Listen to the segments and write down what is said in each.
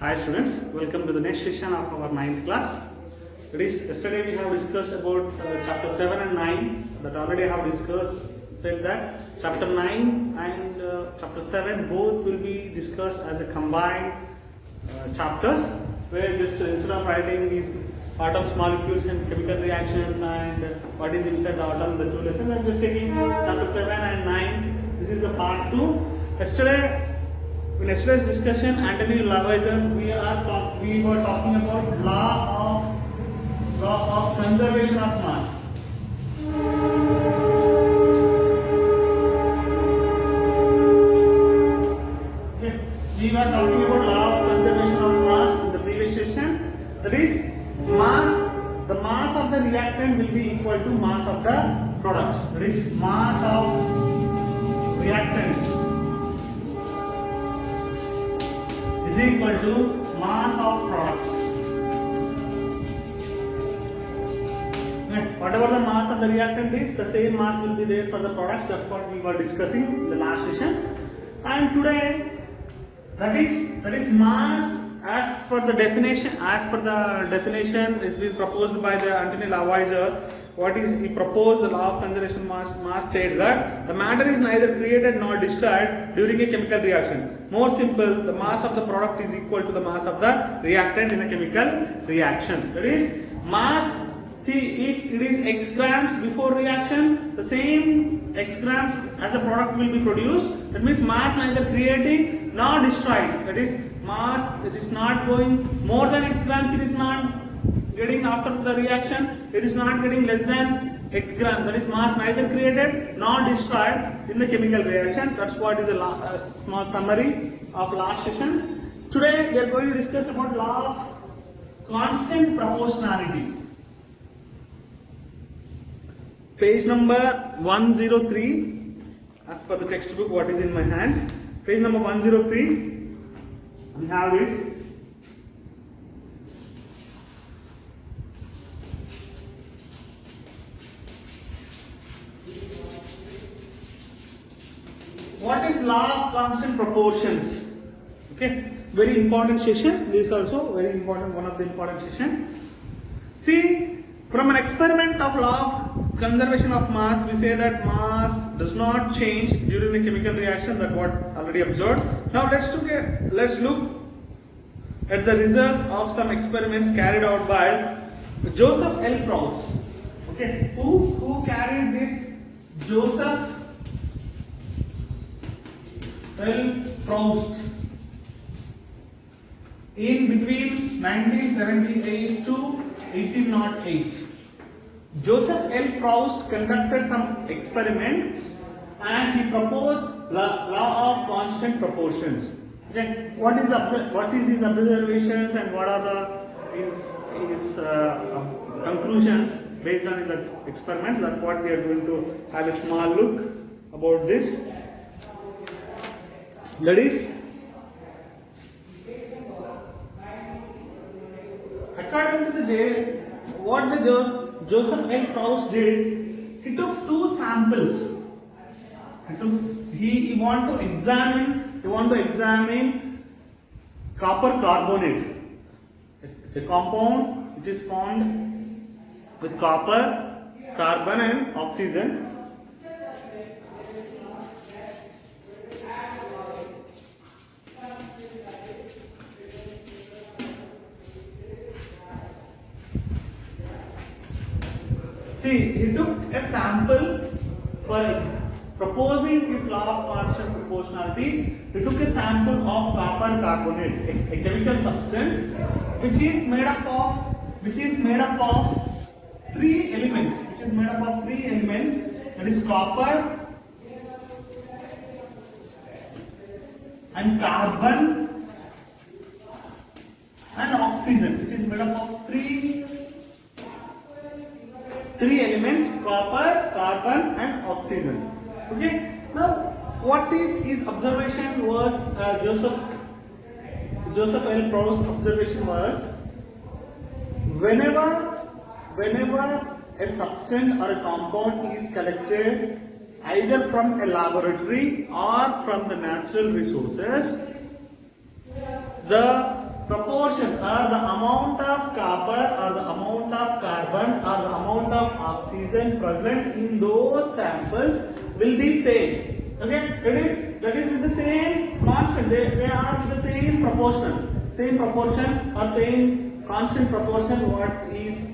Hi students, welcome to the next session of our 9th class. Yesterday we have discussed about chapter 7 and 9 that already have discussed, said that chapter 9 and chapter 7 both will be discussed as a combined chapters, where just instead of writing these atoms, molecules and chemical reactions and what is inside the atom, the two lessons, I am just taking chapter 7 and 9. This is the part 2. In yesterday's discussion, Anthony Lavoisier, we were talking about law of conservation of mass. Okay. We were talking about law of conservation of mass in the previous session. That is, the mass of the reactant will be equal to mass of the product. That is, mass of reactants is equal to mass of products. Whatever the mass of the reactant is, the same mass will be there for the products. That's what we were discussing in the last session. And today, that is mass as per the definition. Is being proposed by the Anthony Lavoisier. He proposed the law of conservation mass states that the matter is neither created nor destroyed during a chemical reaction. More simple, the mass of the product is equal to the mass of the reactant in a chemical reaction. That is, mass, see, if it is x grams before reaction, the same x grams as a product will be produced. That means mass neither creating nor destroying. That is, mass, it is not going more than x grams, it is not getting after the reaction, it is not getting less than x gram. That is, mass neither created nor destroyed in the chemical reaction. That's what is a small summary of last session. Today we are going to discuss about law of constant proportionality. Page number 103, as per the textbook what is in my hands. Page number 103, we have this. What is law of constant proportions? Okay, very important session. This is also very important, one of the important session. See, from an experiment of law of conservation of mass, we say that mass does not change during the chemical reaction. That what already observed. Now let's look at the results of some experiments carried out by Joseph L. Proust. Okay, who carried this? Joseph L. Proust in between 1978 to 1808. Joseph L. Proust conducted some experiments and he proposed the law of constant proportions. Okay, what is his observations and what are his conclusions based on his experiments? That's what we are going to have a small look about this. That is, according to what Joseph L. Proust did, he took two samples. He want to examine copper carbonate, a compound which is formed with copper, carbon and oxygen. See, he took a sample for proposing his law of constant proportionality. He took a sample of copper carbonate, a chemical substance which is made up of three elements. That is copper and carbon and oxygen, which is made up of three elements: copper, carbon and oxygen. Okay. Now, what is his observation was, Joseph L. Proust's observation was, whenever a substance or a compound is collected either from a laboratory or from the natural resources, the proportion or the amount of copper or the amount of carbon or the amount of oxygen present in those samples will be same. Okay, that is with the same constant. They are with the same proportion or same constant proportion. What is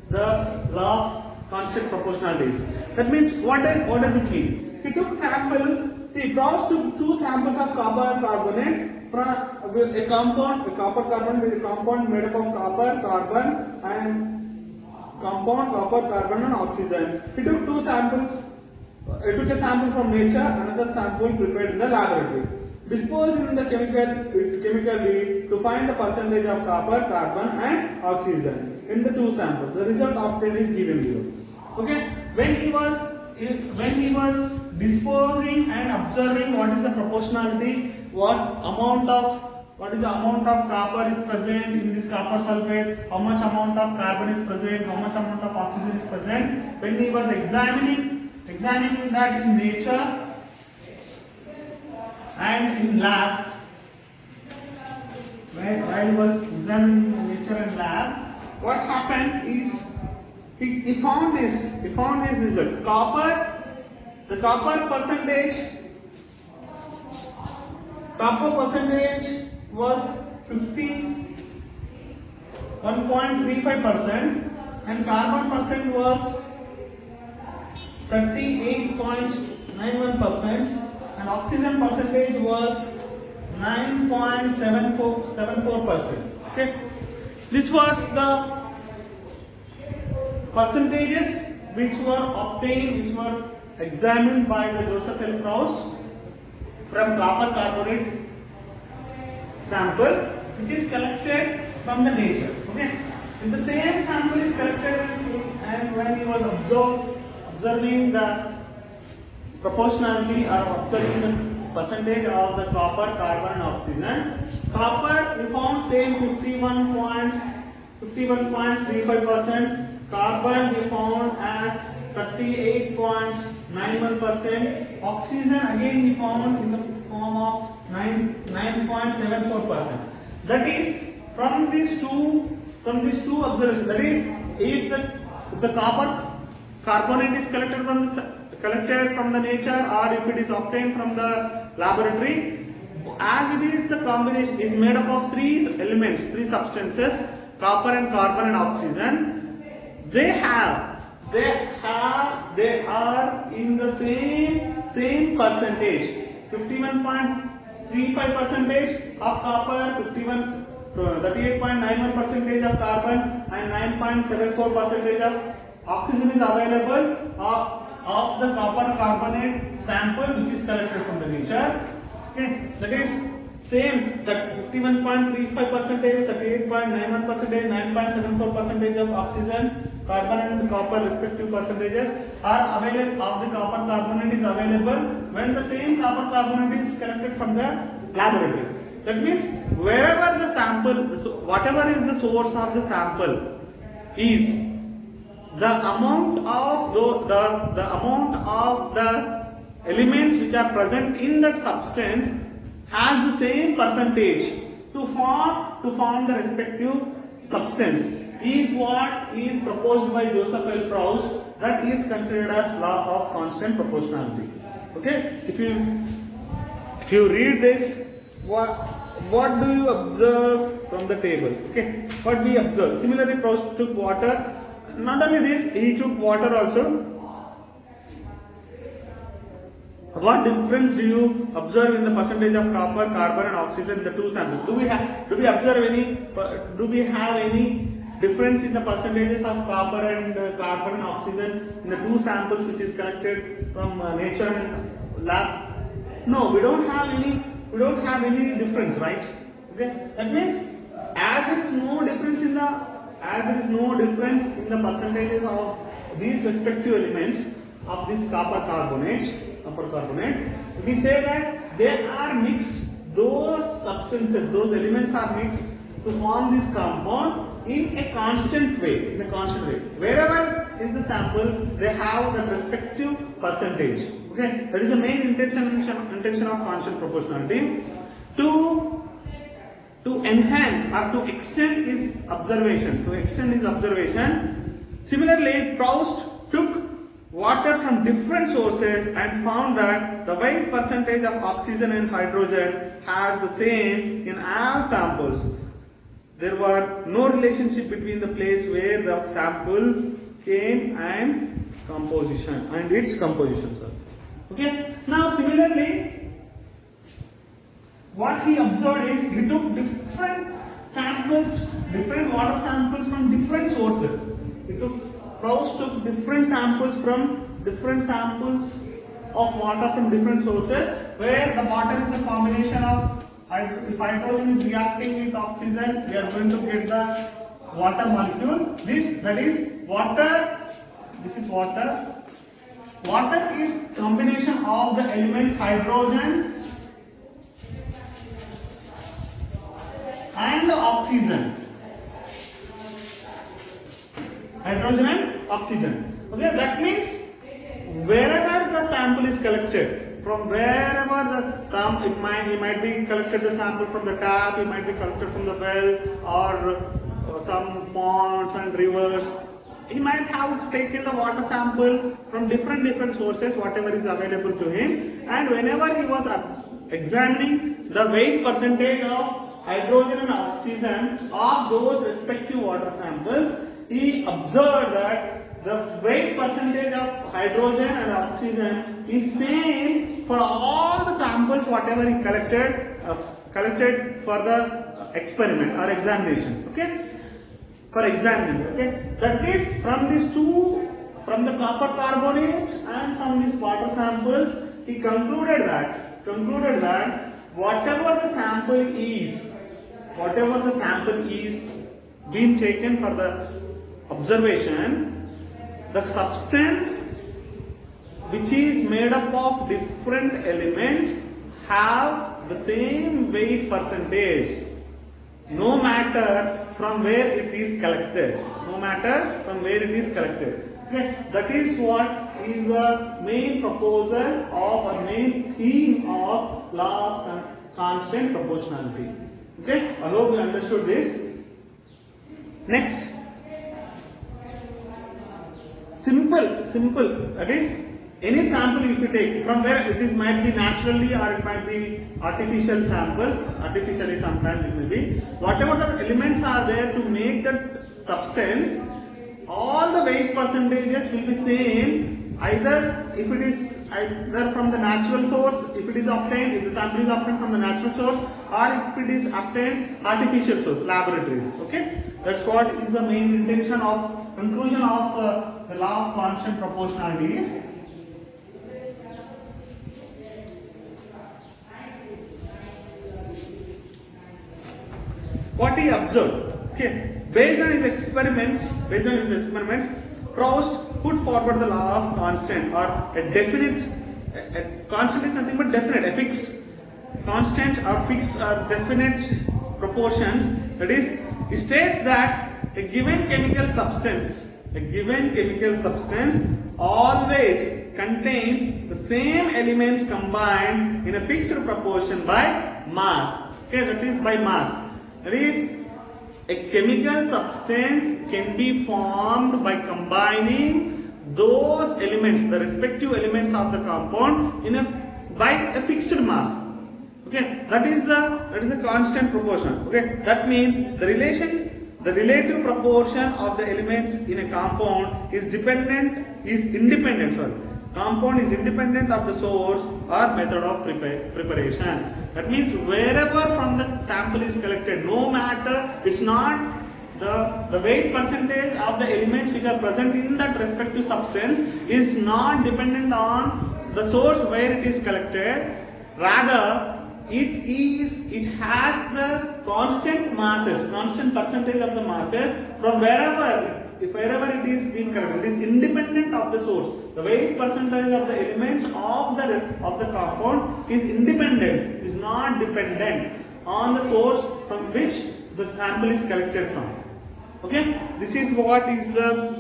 the law of constant proportionalities? That means what does it mean? He took sample. See, Proust took 2 samples of copper carbonate from a copper carbon with a compound made up of copper, carbon and oxygen. He took 2 samples. He took a sample from nature, another sample prepared in the laboratory. Disposed in the chemically to find the percentage of copper, carbon and oxygen in the 2 samples. The result obtained is given below. Okay, when he was disposing and observing what is the proportionality, what is the amount of copper is present in this copper sulfate, how much amount of carbon is present, how much amount of oxygen is present. When he was examining that in nature and in lab, while he was examining nature and lab, what happened is he found this result. The copper percentage was 51.35% and carbon percent was 38.91% and oxygen percentage was 9.74%. Okay, this was the percentages which were examined by the Joseph L. Proust from copper carbonate sample, which is collected from the nature. Okay, if the same sample is collected and when he was observing the proportionality or observing the percentage of the copper, carbon and oxygen, copper we found same 51.35%. Carbon we found as 38.91%. Oxygen again we found in the form of 9.74%. That is from these two observations. That is, if the copper carbonate is collected from the nature or if it is obtained from the laboratory, as it is the combination is made up of 3 elements, 3 substances, copper and carbon and oxygen. They are in the same percentage, 51.35% of copper, 38.91% of carbon and 9.74% of oxygen is available of the copper carbonate sample which is collected from the nature. Okay, that is same, that 51.35%, 38.91%, 9.74% of oxygen, carbon and copper respective percentages are available of the copper carbonate is available when the same copper carbonate is collected from the laboratory. That means wherever the sample, whatever is the source of the sample is, the amount of the elements which are present in that substance has the same percentage to form the respective substance is what is proposed by Joseph L. Proust. That is considered as law of constant proportionality. Okay, if you read this, what do you observe from the table? Okay, what we observe. Similarly, Proust took water. Not only this, he took water also. What difference do you observe in the percentage of copper, carbon and oxygen in the 2 samples? Do we have any difference in the percentages of copper and carbon and oxygen in the 2 samples which is collected from nature and lab? No, we don't have any difference, right? Okay, that means as there is no difference in the percentages of these respective elements of this copper carbonate, we say that they are mixed. Those substances, those elements are mixed to form this compound in a constant way. Wherever is the sample, they have the respective percentage. Okay, that is the main intention of constant proportionality. To to enhance or to extend his observation. Similarly, Proust took water from different sources and found that the weight percentage of oxygen and hydrogen has the same in all samples. There was no relationship between the place where the sample came and its composition. Okay. Now, similarly, what he observed is he took different water samples from different sources. Proust took different samples of water from different sources, where the water is a combination of, if hydrogen is reacting with oxygen, we are going to get the water molecule. That is water. This is water. Water is combination of the elements hydrogen and oxygen. Hydrogen and oxygen. Okay, that means wherever the sample is collected, from wherever the sample, he might be collected the sample from the tap, he might be collected from the well, or some ponds and rivers. He might have taken the water sample from different sources, whatever is available to him, and whenever he was examining the weight percentage of hydrogen and oxygen of those respective water samples, he observed that the weight percentage of hydrogen and oxygen is same for all the samples whatever he collected for the experiment or examination. Okay, for examining. Okay, that is from these two, from the copper carbonate and from these water samples, he concluded that whatever the sample is being taken for the observation, the substance which is made up of different elements have the same weight percentage, no matter from where it is collected. Okay. That is what is the main proposal of or main theme of law of constant proportionality. Okay, I hope you understood this. Next, simple. That is, any sample if you take from where it is might be naturally or it might be artificial sample. Artificially sometimes it may be. Whatever the elements are there to make that substance, all the weight percentages will be same. Either if it is either from the natural source, if the sample is obtained from the natural source, or if it is obtained artificial source, laboratories. Okay, that's what is the main intention of conclusion of the law of constant proportionality is. What he observed. Okay, based on his experiments, Proust put forward the law of constant, or a definite. A constant is nothing but definite, a fixed constant or fixed or definite proportions. That is, it states that a given chemical substance always contains the same elements combined in a fixed proportion by mass. Okay, that is by mass. That is, a chemical substance can be formed by combining those elements, the respective elements of the compound, by a fixed mass. Okay, that is the constant proportion. Okay, that means the relative proportion of the elements in a compound is independent. Compound is independent of the source or method of preparation. That means wherever from the sample is collected, no matter, it's not the weight percentage of the elements which are present in that respective substance is not dependent on the source where it is collected. Rather, it has the constant percentage of the masses from wherever it is being collected. It is independent of the source. The weight percentage of the elements of the rest of the compound is independent, is not dependent on the source from which the sample is collected from. Okay, this is what is the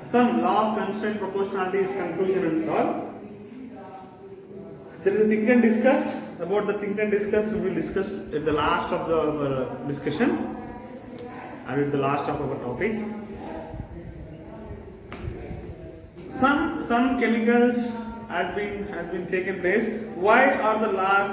some law of constant proportionality is conclusion and all. There is a thing can discuss about the think and discuss, we will discuss at the last of the discussion and at the last of our topic. Some chemicals has been taken place. Why are the laws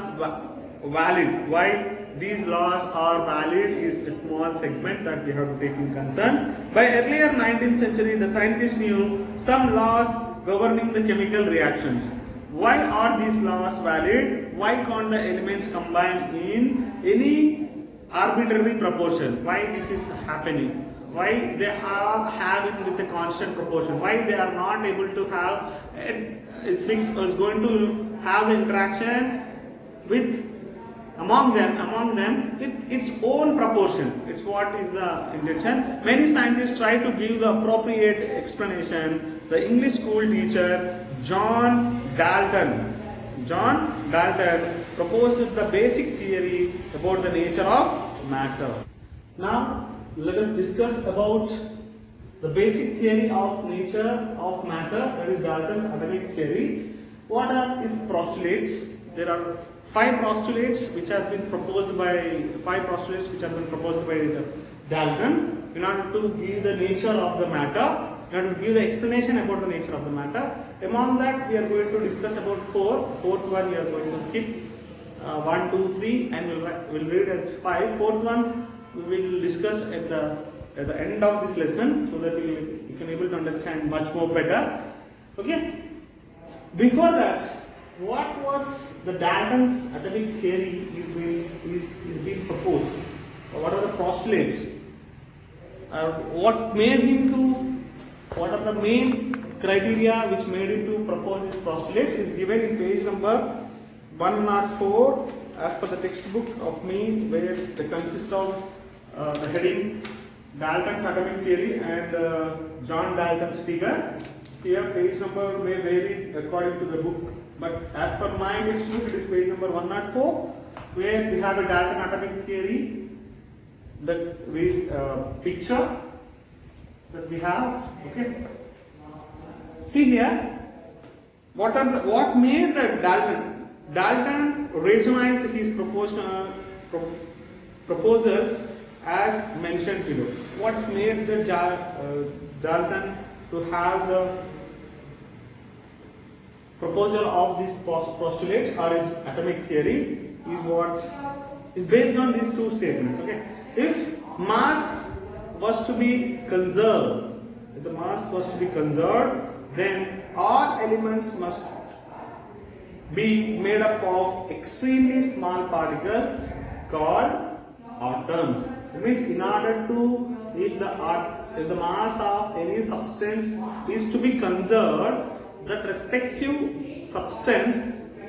valid? Why these laws are valid is a small segment that we have to take in concern. By earlier 19th century, the scientists knew some laws governing the chemical reactions. Why are these laws valid? Why can't the elements combine in any arbitrary proportion? Why this is happening? Why they have it with a constant proportion? Why they are not able to have is going to have the interaction with among them with its own proportion? It's what is the intention. Many scientists try to give the appropriate explanation. The English school teacher John Dalton proposed the basic theory about the nature of matter. Now let us discuss about the basic theory of nature of matter, that is Dalton's atomic theory. What are his postulates? There are five postulates which have been proposed by Dalton in order to give the nature of the matter, in order to give the explanation about the nature of the matter. Among that, we are going to discuss about fourth one we are going to skip 1, 2, 3 and we'll read as 5. Fourth one we will discuss at the end of this lesson, so that you can able to understand much more better. Okay. Before that, what was the Dalton's atomic theory is being proposed? What are the postulates? What are the main criteria which made him to propose these postulates is given in page number 104 as per the textbook of me, where they consist of the heading Dalton's atomic theory and John Dalton's figure. Here page number may vary according to the book, but as per my textbook it is page number 104, where we have a Dalton atomic theory, that we picture that we have. Okay. See here, what made the Dalton rationalized his proposals as mentioned below. What made the Dalton to have the proposal of this postulate or his atomic theory is based on these two statements. Okay, if mass was to be conserved, then all elements must be made up of extremely small particles called atoms. It means in order to, if the mass of any substance is to be conserved, that respective substance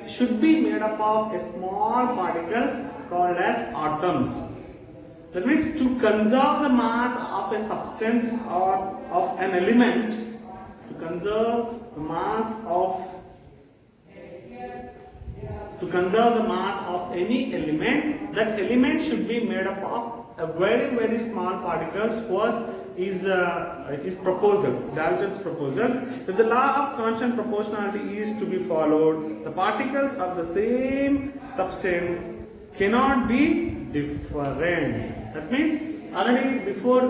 should be made up of small particles called as atoms. That means to conserve the mass of a substance or of an element, to conserve the mass of any element, that element should be made up of a very small particles. First is proposal, Dalton's proposals, that the law of constant proportionality is to be followed. The particles of the same substance cannot be different. That means already before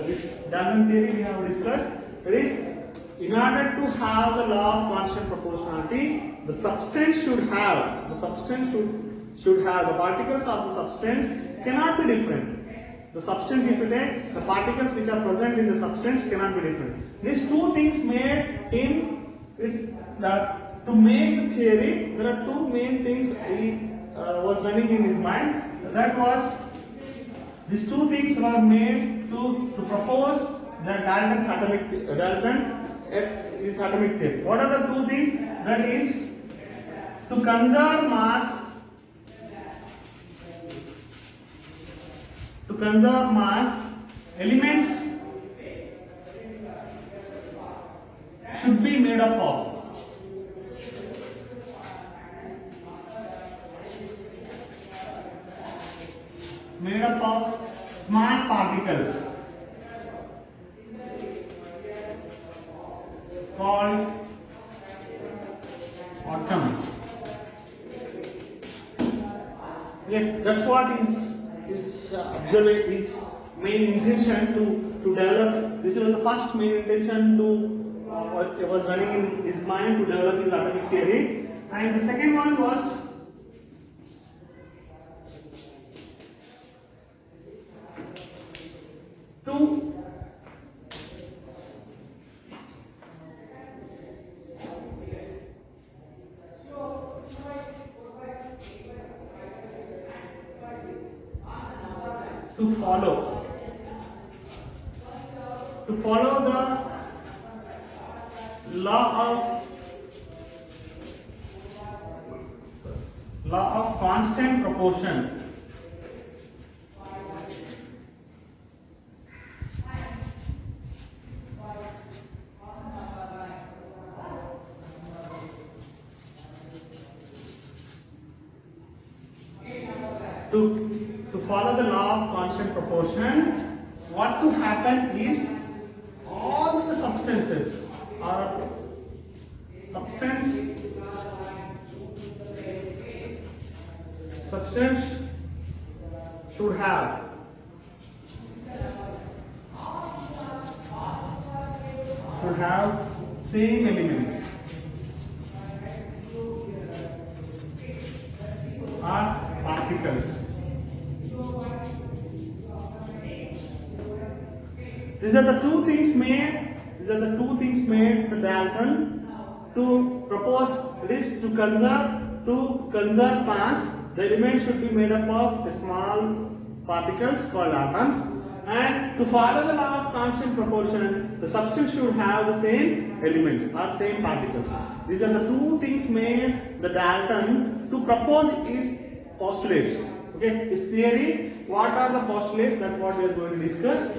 this Dalton theory we have discussed, that is, in order to have the law of constant proportionality, the substance should have the particles of the substance cannot be different. The substance, if you take the particles which are present in the substance, cannot be different. These two things made him to make the theory. There are two main things he was running in his mind. That was, these two things were made to propose the Dalton's atomic theory. What are the two things? That is, to conserve mass. Elements should be made up of small particles called atoms. Yeah, that's what is observation is main intention to develop. This was the first main intention to what was running in his mind to develop his atomic theory, and the second one was to follow the law of constant proportion. To follow the law of constant proportion, what to happen is all the substances or substance should have same elements or particles. These are the two things made the Dalton to propose this to conserve mass. The element should be made up of small particles called atoms, and to follow the law of constant proportion, the substance should have the same elements or same particles. These are the two things made the Dalton to propose his postulates. Okay, his theory. What are the postulates? That's what we are going to discuss.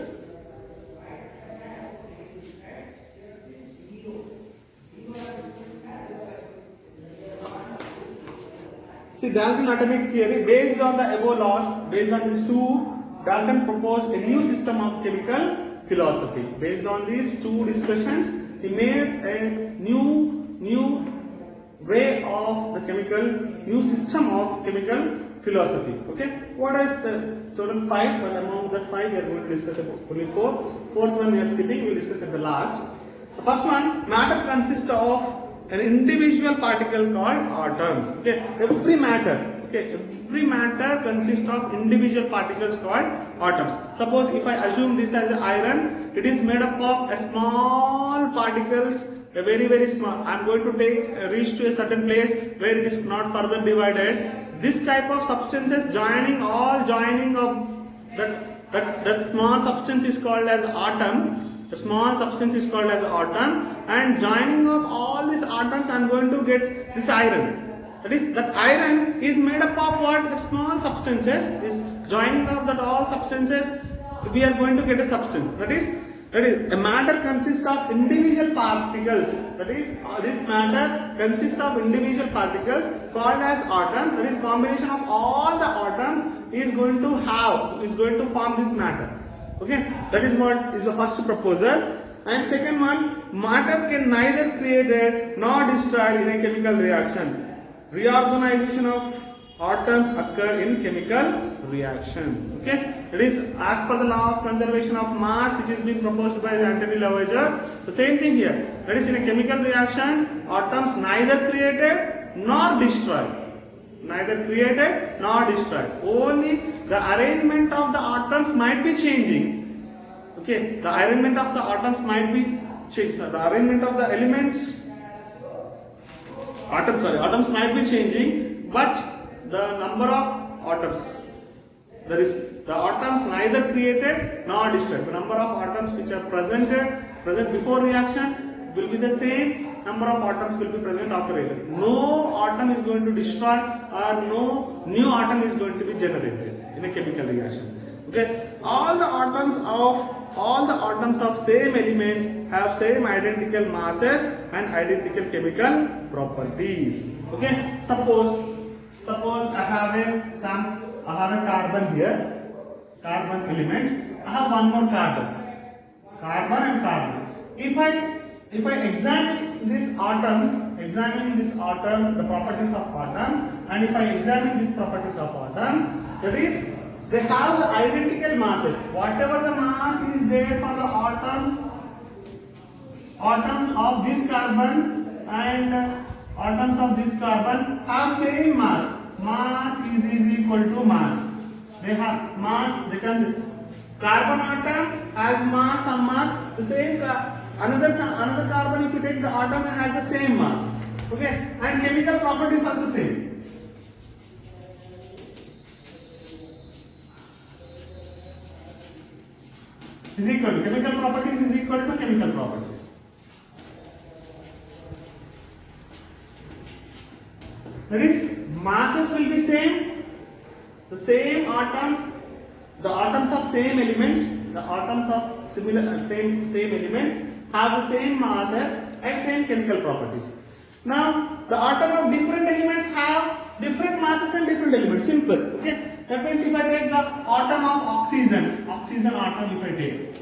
See, Dalton atomic theory, based on the above laws, based on these two, Dalton proposed a new system of chemical philosophy. Based on these two discussions, he made a new way of the new system of chemical philosophy. Okay, what is the total 5? But among that 5, we are going to discuss about only 4. Fourth one we are skipping. We will discuss at the last. The first one, matter consists of an individual particle called atoms. Okay, every matter consists of individual particles called atoms. Suppose if I assume this as iron, it is made up of a small particles, a very small. I am going to reach to a certain place where it is not further divided. This type of substances joining of that small substance is called as atom. The small substance is called as atom, and joining of all these atoms I am going to get this iron. That iron is made up of what? The small substances. This joining of that all substances, we are going to get a substance. That is a matter consists of individual particles. That is this matter consists of individual particles called as atoms. That is combination of all the atoms is going to form this matter. Okay, that is what is the first proposal. And second one, matter can neither created nor destroyed in a chemical reaction. Reorganization of atoms occur in chemical reaction. Okay, it is as per the law of conservation of mass, which is being proposed by Anthony Lavoisier. The same thing here. That is, in a chemical reaction, atoms neither created nor destroyed. Neither created nor destroyed. Only the arrangement of the atoms might be changing. Okay, the arrangement of the atoms might be changed. The arrangement of the elements, atoms might be changing, but the number of atoms, that is, the atoms neither created nor destroyed. The number of atoms which are present before reaction will be the same. Number of atoms will be present after reaction. No atom is going to destroy, or no new atom is going to be generated in a chemical reaction. Okay, all the atoms of same elements have same identical masses and identical chemical properties. Okay, suppose I have a carbon here, carbon element. I have one more carbon and carbon. If I if I examine these atoms, the properties of atom, and if I examine these properties of atom, that is, they have the identical masses. Whatever the mass is there for the atoms of this carbon and atoms of this carbon have same mass. Mass is equal to mass. They have mass. They can carbon atom has mass, some mass. The same another carbon, if you take the atom, has the same mass. Okay, and chemical properties are the same. Is equal to chemical properties is equal to chemical properties. That is, masses will be same. The same atoms, the atoms of same elements, the atoms of similar same elements have the same masses and same chemical properties. Now, the atom of different elements have different masses and different elements. Simple. Okay. That means if I take the atom of oxygen atom, if I take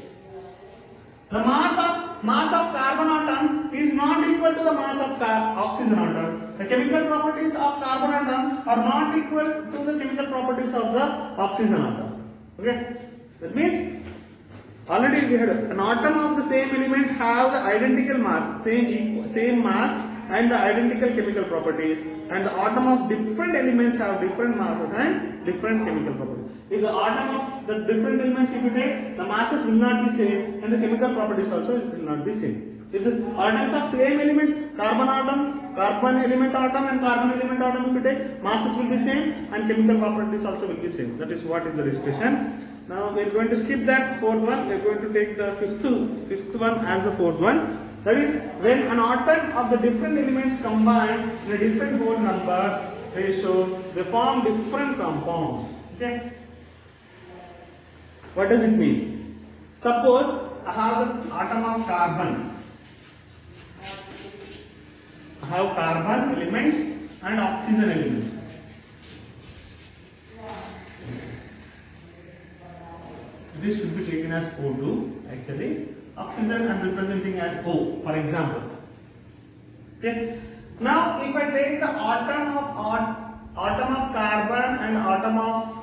the mass of carbon atom is not equal to the mass of oxygen atom. The chemical properties of carbon atom are not equal to the chemical properties of the oxygen atom. Okay. That means already we had an atom of the same element have the identical mass, same mass and the identical chemical properties, and the atom of different elements have different masses and different chemical properties. If the atom of the different elements, if you take, the masses will not be same and the chemical properties also will not be same. If the atoms of same elements, carbon element atom and carbon element atom, if you take, masses will be same and chemical properties also will be same. That is what is the discussion. Now we are going to skip that fourth one. We are going to take the fifth one as the fourth one. That is, when an atom of the different elements combine in a different whole numbers ratio, they form different compounds. Okay. What does it mean? Suppose I have an atom of carbon. I have carbon element and oxygen element. This should be taken as O2 actually. Oxygen I am representing as O, for example. Okay. Now, if I take the atom of carbon and atom of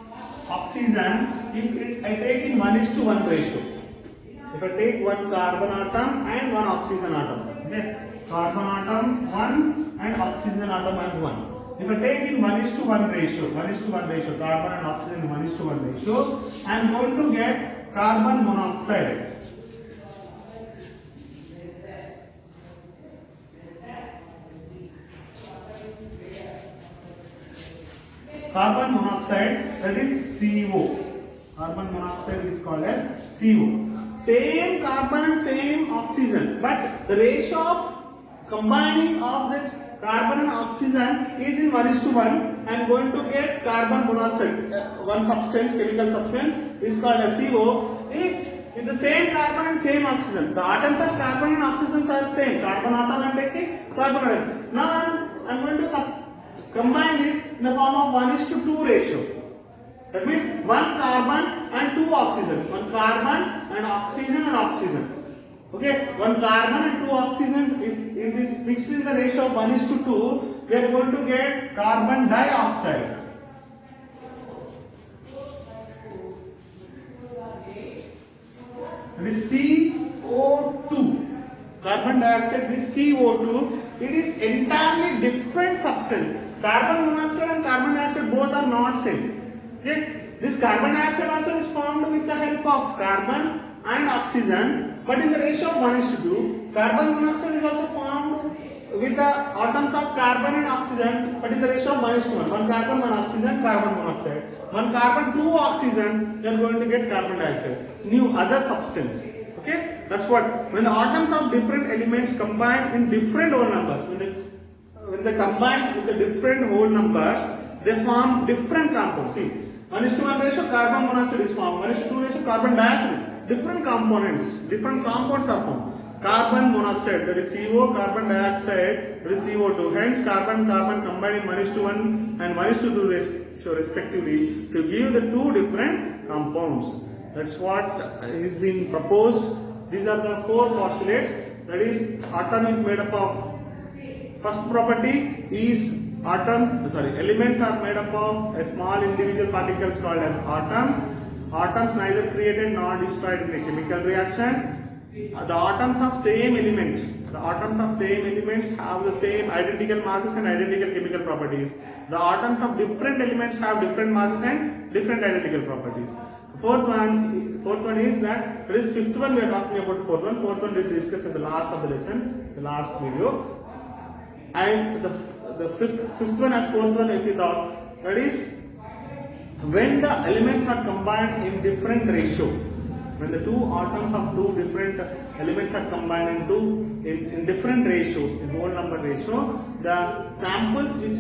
oxygen, if I take in 1:1 ratio. If I take one carbon atom and one oxygen atom, okay, carbon atom 1 and oxygen atom as 1. If I take in 1:1 ratio, carbon and oxygen 1:1 ratio, I am going to get carbon monoxide. Carbon monoxide, that is CO. Carbon monoxide is called as CO. Same carbon and same oxygen, but the ratio of combining of that carbon and oxygen is in 1:1. I am going to get carbon monoxide. One substance, chemical substance, is called as CO. If the same carbon and same oxygen, the atoms of carbon and oxygen are same. Carbon atom and taking carbon atom. Now I am going to combine this in the form of 1:2 ratio. That means one carbon and two oxygen. One carbon and oxygen. Okay, one carbon and two oxygen. If it is mixed in the ratio of 1:2, we are going to get carbon dioxide. That is CO2. Carbon dioxide is CO2. It is entirely different substance. Carbon monoxide and carbon dioxide both are not same. Okay? This carbon dioxide also is formed with the help of carbon and oxygen, but in the ratio of 1:2. Carbon monoxide is also formed with the atoms of carbon and oxygen, but in the ratio of 1:1. One carbon, one oxygen, carbon monoxide. One carbon, two oxygen, you are going to get carbon dioxide. New other substance. Okay? That's what. When the atoms of different elements combine in different whole numbers, when they combine with the different whole numbers, they form different compounds. See, 1:1 ratio carbon monoxide is formed, 1:2 ratio carbon dioxide. Different compounds are formed. Carbon monoxide, that is CO, carbon dioxide, that is CO2. Hence, carbon combined in 1:1 and 1:2 ratio respectively to give the two different compounds. That's what is being proposed. These are the four postulates. that is atom is made up of, first property is elements are made up of a small individual particles called as atom. Atoms neither created nor destroyed in a chemical reaction. The atoms of same elements have the same identical masses and identical chemical properties. The atoms of different elements have different masses and different identical properties. Fourth one is that this fifth one we are talking about. Fourth one we discussed in the last of the lesson, the last video. And the fifth one as fourth one if you talk, that is when the elements are combined in different ratio. When the two atoms of two different elements are combined in different ratios, in whole number ratio, the samples which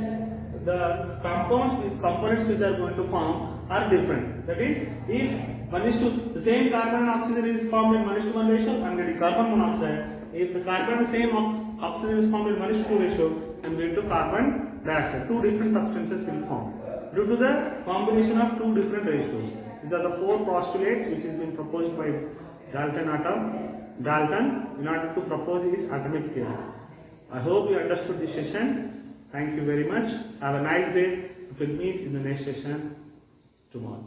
the components which are going to form are different. That is, if 1:2, the same carbon and oxygen is formed in 1:1 ratio, I am getting carbon monoxide. If the carbon and same oxygen is formed in 1:2 ratio, I am going to carbon dioxide. Two different substances will form due to the combination of two different ratios. These are the four postulates which has been proposed by Dalton in order to propose his atomic theory. I hope you understood this session. Thank you very much. Have a nice day. We'll meet in the next session tomorrow.